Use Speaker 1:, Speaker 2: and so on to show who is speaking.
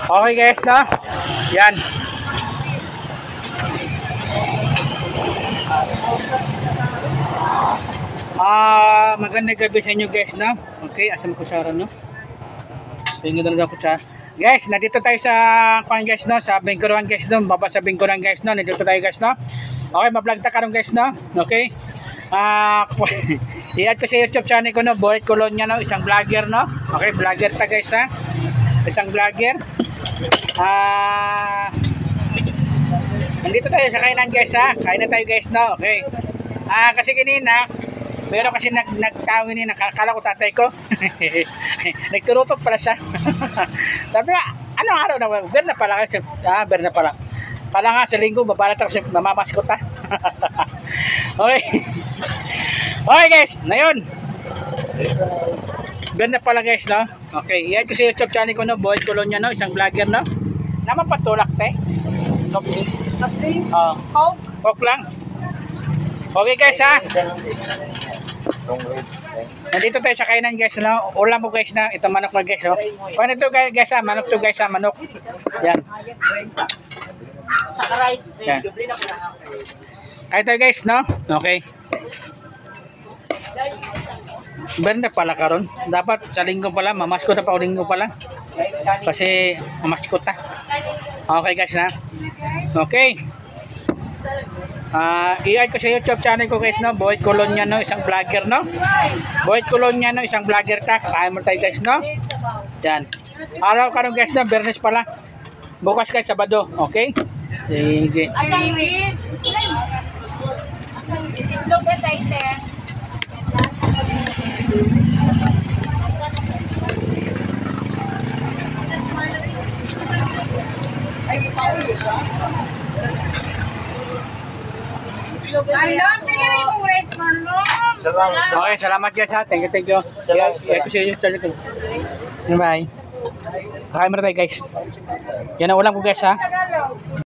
Speaker 1: Okay guys, no? Yan. Magandang gabi sa inyo guys, no? Okay, asam kutsara, no? Tingnan na lang kutsara. Guys, nandito tayo sa guys, no? Sa Bingkuran guys, no? Baba sa Bingkuran guys, no? Nandito tayo guys, no? Okay, ma-vlog ta karon guys, no? Okay. I-add ko sa YouTube channel ko, no? Boyd Colonia, no? Isang vlogger, no? Okay, vlogger ta guys, ha? Isang vlogger. Nandito tayo sa kainan guys, ha? Kain na tayo guys, no? Okay. Kasi kanina, pero kasi nagtawin niya, nakakala ko tatay ko. Nagturutok pala siya. Sabi nga, ano araw na, ber na pala kasi, ber na pala. Pala nga sa linggo, babalat ako sa mamamaskot ha. Okay. Okay guys, na yun. Ber na pala guys, no? Okay, i-add ko sa YouTube channel ko, no? Boyd Colonia, no? Isang vlogger, no? Naman patulak, te. No, please.
Speaker 2: Okay. Coke?
Speaker 1: Coke lang. Okay guys, ha? Nandito tayo sa kainan guys, no? Ulam mo guys na, ito manok na guys, no? Paano ito guys, ha? Manok to guys, ha? Manok. Yan. Yan. Kaya tayo guys, no? Okay. Benda pala karon. Dapat sa linggo pala, mamaskot na pa o linggo pala. Kasi mamaskot na. Okay guys, na? Okay. I-add ko sa YouTube channel ko guys, no? Boyd Colonia, no? Isang vlogger, no? Boyd Colonia, no? Isang vlogger ta. Kakain mo tayo guys, no? Yan. Araw karon guys, no? Bernes pala. Bukas guys, Sabado. Okay? Sige. Okay, salamat guys ha. Thank you. I-add ko sa YouTube channel ko. Bye. Kakain mo tayo guys. Yan ang ulam ko guys ha.